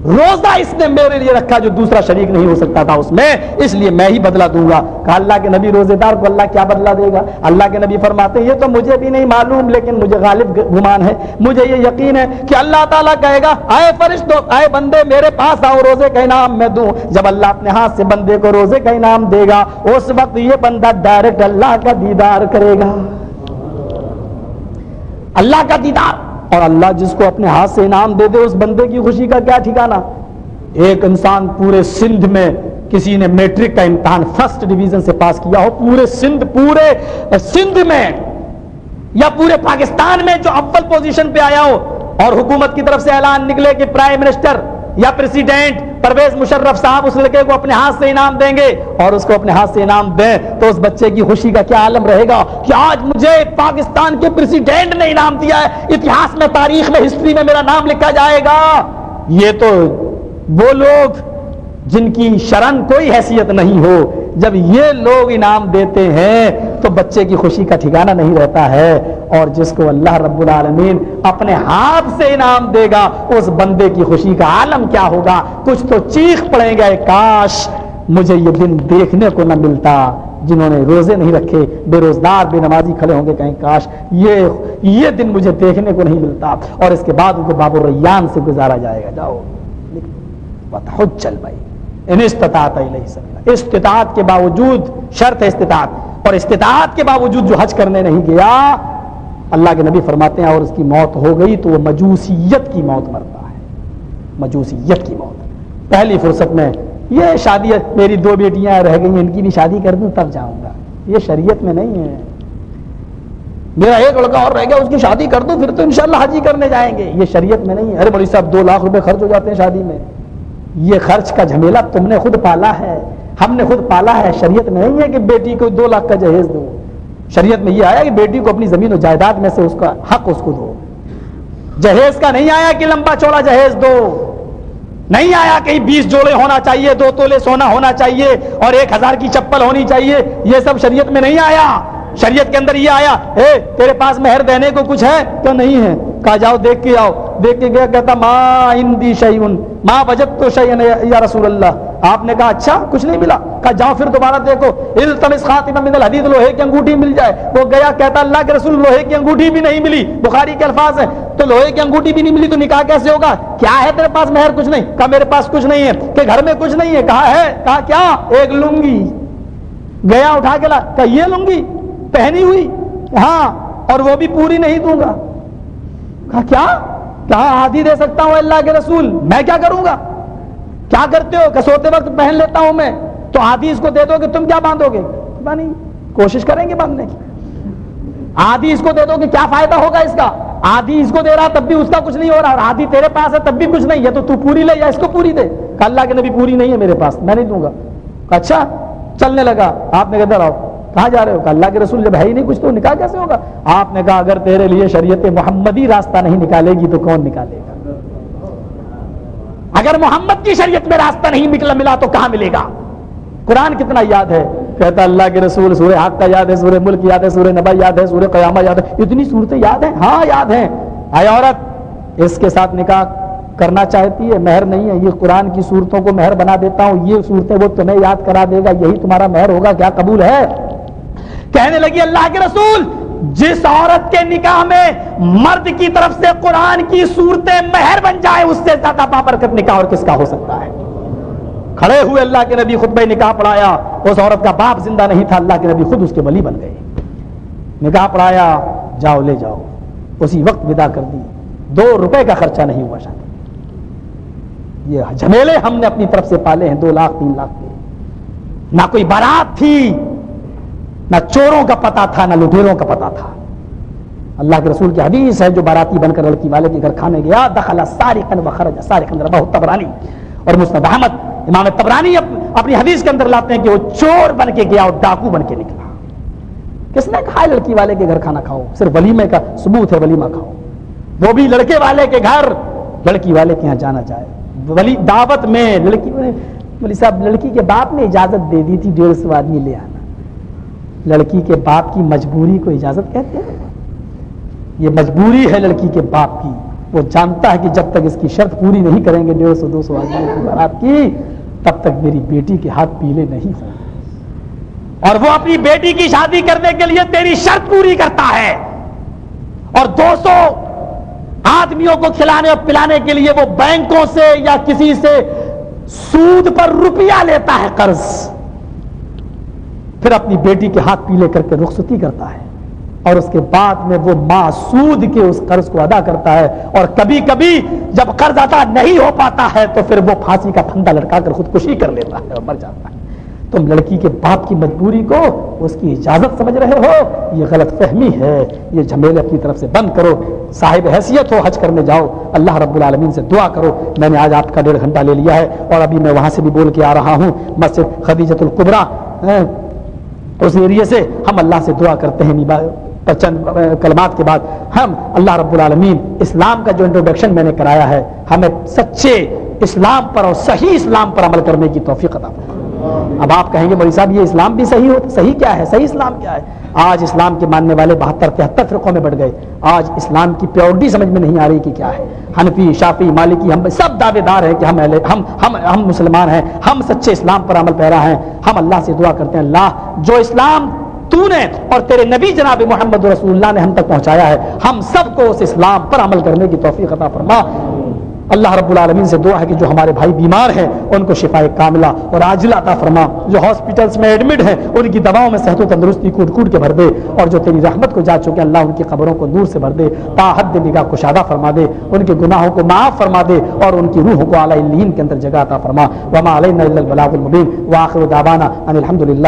روزہ اس نے میرے لیے رکھا جو دوسرا شریک نہیں ہو سکتا تھا اس میں، اس لیے میں ہی بدلہ دوں گا۔ کہا اللہ کے نبی روزے دار کو اللہ کیا بدلہ دے گا؟ اللہ کے نبی فرماتے ہیں یہ تو مجھے بھی نہیں معلوم، لیکن مجھے غالب گمان ہے، مجھے یہ یقین ہے کہ اللہ تعالیٰ کہے گا اے فرشتوں، اے بندے میرے پاس آؤ، روزے کا انعام میں دوں۔ جب اللہ اپنے ہاتھ سے بندے کو روزے کا انعام دے گا اس وقت یہ بندہ ڈائریکٹ اللہ کا دیدار کرے گا، اللہ کا دیدار۔ اور اللہ جس کو اپنے ہاتھ سے انعام دے دے اس بندے کی خوشی کا کیا ٹھکانہ۔ ایک انسان پورے سندھ میں کسی نے میٹرک کا امتحان فرسٹ ڈویژن سے پاس کیا ہو، پورے سندھ میں یا پورے پاکستان میں جو اول پوزیشن پہ آیا ہو، اور حکومت کی طرف سے اعلان نکلے کہ پرائم منسٹر یا پریزیڈنٹ پرویز مشرف صاحب اس لڑکے کو اپنے ہاتھ سے انعام دیں گے اور اس کو اپنے ہاتھ سے انعام دیں تو اس بچے کی خوشی کا کیا عالم رہے گا کہ آج مجھے پاکستان کے پریزیڈنٹ نے انعام دیا ہے، اتہاس میں، تاریخ میں، ہسٹری میں میرا نام لکھا جائے گا۔ یہ تو وہ لوگ جن کی شرن کوئی حیثیت نہیں ہو، جب یہ لوگ انعام دیتے ہیں تو بچے کی خوشی کا ٹھکانہ نہیں رہتا ہے، اور جس کو اللہ رب العالمین اپنے ہاتھ سے انعام دے گا اس بندے کی خوشی کا عالم کیا ہوگا۔ کچھ تو چیخ پڑیں گے کاش مجھے یہ دن دیکھنے کو نہ ملتا۔ جنہوں نے روزے نہیں رکھے، بے روزگار بے نمازی کھڑے ہوں گے کہیں کاش یہ دن مجھے دیکھنے کو نہیں ملتا، اور اس کے بعد ان کو باب الریان سے گزارا جائے گا۔ جاؤ وتحج البیت ان استطاعت الیہ سبیلا، استطاعت کے باوجود، شرط ہے استطاعت، اور استطاعت کے باوجود جو حج کرنے نہیں گیا اللہ کے نبی فرماتے ہیں اور اس کی موت ہو گئی تو وہ مجوسیت کی موت مرتا ہے، مجوسیت کی موت۔ پہلی فرصت میں یہ شادی، میری 2 بیٹیاں رہ گئی ہیں ان کی بھی شادی کر دوں تب جاؤں گا، یہ شریعت میں نہیں ہے۔ میرا 1 لڑکا اور رہ گیا اس کی شادی کر دوں پھر تو انشاءاللہ حج ہی کرنے جائیں گے، یہ شریعت میں نہیں ہے۔ ارے مولوی صاحب 2 لاکھ روپے خرچ ہو جاتے ہیں شادی میں، یہ خرچ کا جھمیلا تم نے خود پالا ہے، ہم نے خود پالا ہے۔ شریعت میں نہیں ہے کہ بیٹی کو 2 لاکھ کا جہیز دو، شریعت میں یہ آیا کہ بیٹی کو اپنی زمین و جائیداد میں سے اس کا حق اس کو دو۔ جہیز کا نہیں آیا کہ لمبا چوڑا جہیز دو، نہیں آیا کہ 20 جوڑے ہونا چاہیے، 2 تولے سونا ہونا چاہیے اور 1000 کی چپل ہونی چاہیے، یہ سب شریعت میں نہیں آیا۔ شریعت کے اندر یہ آیا اے تیرے پاس مہر دینے کو کچھ ہے تو نہیں ہے، کہا جاؤ دیکھ کے آؤ، دیکھ کے گیا، کہتا ما عندی شیئن ما وجدت شیئن یا رسول اللہ۔ آپ نے کہا اچھا کچھ نہیں ملا، کہا جاؤ پھر دوبارہ دیکھو، التمس خاتما من الحدید، لوہے کی انگوٹھی مل جائے۔ وہ گیا، کہتا اللہ کے رسول لوہے کی انگوٹھی بھی نہیں ملی، بخاری کے الفاظ ہیں، تو لوہے کی انگوٹھی بھی نہیں ملی تو نکاح کیسے ہوگا؟ کیا ہے تیرے پاس مہر؟ کچھ نہیں، کہا میرے پاس کچھ نہیں ہے، کہ گھر میں کچھ نہیں ہے، کہا ہے، کہا کیا؟ 1 لنگی، گیا اٹھا کے لا، کہا یہ لنگی پہنی ہوئی، ہاں اور وہ بھی پوری نہیں دوں گا۔ کہا کیا؟ کہا آدھی دے سکتا ہوں اللہ کے رسول، میں کیا کروں گا؟ کیا کرتے ہو؟ کہ سوتے وقت پہن لیتا ہوں میں، تو آدھی اس کو دے دو گے تم کیا باندھو گے؟ نہیں، کوشش کریں گے باندھنے کی۔ آدھی اس کو دے دو گے کیا فائدہ ہوگا اس کا؟ آدھی اس کو دے رہا تب بھی اس کا کچھ نہیں ہو رہا، اور آدھی تیرے پاس ہے تب بھی کچھ نہیں ہے، تو پوری لے یا اس کو پوری دے۔ کہ اللہ کے نبی پوری نہیں ہے میرے پاس، میں نہیں دوں گا۔ اچھا چلنے لگا، آپ نے کہا ادھر آؤ، کہاں جا رہے ہو؟ کہ اللہ کے رسول جب ہے ہی نہیں کچھ تو نکاح کیسے ہوگا؟ آپ نے کہا اگر تیرے لیے شریعت محمدی راستہ نہیں نکالے گی تو کون نکالے گا؟ اگر محمد کی شریعت میں راستہ نہیں ملا تو کہاں ملے گا؟ قرآن کتنا یاد ہے، کہتا اللہ کے رسول سورہ حق کا یاد ہے، سورہ ملک یاد ہے، سورہ نبا یاد ہے، سورہ قیامہ یاد ہے، اتنی صورتیں یاد ہیں؟ ہاں یاد ہیں۔ اے عورت اس کے ساتھ نکاح کرنا چاہتی ہے، مہر نہیں ہے، یہ قرآن کی صورتوں کو مہر بنا دیتا ہوں، یہ صورتیں وہ تمہیں یاد کرا دے گا، یہی تمہارا مہر ہوگا، کیا قبول ہے؟ کہنے لگی اللہ کے رسول جس عورت کے نکاح میں مرد کی طرف سے قرآن کی صورتیں مہر بن جائے اس سے زیادہ بابرکت نکاح اور کس کا ہو سکتا ہے؟ کھڑے ہوئے اللہ کے نبی خطبہ نکاح پڑھایا، اس عورت کا باپ زندہ نہیں تھا، اللہ کے نبی خود اس کے ولی بن گئے، نکاح پڑھایا، جاؤ لے جاؤ، اسی وقت ودا کر دی، 2 روپے کا خرچہ نہیں ہوا شادی۔ یہ جھمیلے ہم نے اپنی طرف سے پالے ہیں، 2 لاکھ 3 لاکھ کے، نہ کوئی بارات تھی، نہ چوروں کا پتہ تھا، نہ لٹیروں کا پتہ تھا۔ اللہ کے رسول کی حدیث ہے، جو باراتی بن کر لڑکی والے کے گھر کھانے گیا، دخل سارقا وخرج سارقا، رواه الطبرانی اور مسند احمد۔ امام طبرانی اپنی حدیث کے اندر لاتے ہیں کہ وہ چور بن کے گیا اور ڈاکو بن کے نکلا۔ کس نے کہا لڑکی والے کے گھر کھانا کھاؤ؟ صرف ولیمے کا ثبوت ہے، ولیمہ کھاؤ، وہ بھی لڑکے والے کے گھر، لڑکی والے کے یہاں جانا جائے، ولی دعوت میں لڑکی، ولی صاحب لڑکی کے باپ نے اجازت دے دی تھی 150 آدمی لے آنا۔ لڑکی کے باپ کی مجبوری کو اجازت کہتے ہیں؟ یہ مجبوری ہے لڑکی کے باپ کی، وہ جانتا ہے کہ جب تک اس کی شرط پوری نہیں کریں گے 150-200 آدمی کی بارات کی، تب تک میری بیٹی کے ہاتھ پیلے نہیں ہوں، اور وہ اپنی بیٹی کی شادی کرنے کے لیے تیری شرط پوری کرتا ہے، اور 200 آدمیوں کو کھلانے اور پلانے کے لیے وہ بینکوں سے یا کسی سے سود پر روپیہ لیتا ہے قرض، پھر اپنی بیٹی کے ہاتھ پیلے کر کے رخصتی کرتا ہے، اور اس کے بعد میں وہ ماں سود کے اس قرض کو ادا کرتا ہے، اور کبھی کبھی جب قرض ادا نہیں ہو پاتا ہے تو پھر وہ پھانسی کا پھندا لٹکا کر خودکشی کر لیتا ہے اور مر جاتا ہے۔ تم لڑکی کے باپ کی مجبوری کو اس کی اجازت سمجھ رہے ہو، یہ غلط فہمی ہے، یہ جھمیلے اپنی طرف سے بند کرو، صاحب حیثیت ہو حج کرنے جاؤ، اللہ رب العالمین سے دعا کرو۔ میں نے آج آپ کا 1.5 گھنٹہ لے لیا ہے، اور ابھی میں وہاں سے بھی بول کے آ رہا ہوں، مسجد خدیجۃ الکبریٰ، اس ایریے سے ہم اللہ سے دعا کرتے ہیں، چند کلمات کے بعد ہم اللہ رب العالمین اسلام کا جو انٹروڈکشن میں نے کرایا ہے، ہمیں سچے اسلام پر اور صحیح اسلام پر عمل کرنے کی توفیق عطا فرمائے۔ اب آپ کہیں گے مولوی صاحب یہ اسلام بھی صحیح ہوتا، صحیح کیا ہے؟ صحیح اسلام کیا ہے؟ آج اسلام کے ماننے والے 72-73 فرقوں میں بڑھ گئے، آج اسلام کی پیورٹی سمجھ میں نہیں آ رہی کہ کیا ہے۔ حنفی، شافعی، مالکی، ہم سب دعوے دار ہیں کہ ہم مسلمان ہیں، ہم سچے اسلام پر عمل پیرا ہیں۔ ہم اللہ سے دعا کرتے ہیں، اللہ جو اسلام تو نے اور تیرے نبی جناب محمد رسول اللہ نے ہم تک پہنچایا ہے، ہم سب کو اس اسلام پر عمل کرنے کی توفیق عطا فرما۔ اللہ رب العالمین سے دعا ہے کہ جو ہمارے بھائی بیمار ہیں ان کو شفا کاملہ اور عاجلہ عطا فرما، جو ہاسپٹلس میں ایڈمٹ ہیں ان کی دواؤں میں صحت و تندرستی کوٹ کوٹ کے بھر دے، اور جو تیری رحمت کو جا چکے اللہ ان کی قبروں کو نور سے بھر دے، تا حد نگاہ کشادہ فرما دے، ان کے گناہوں کو معاف فرما دے، اور ان کی روحوں کو اعلی علیین کے اندر جگہ عطا فرما۔ وما علینا الا البلاغ المبین، وآخر دعوانا ان الحمد للہ۔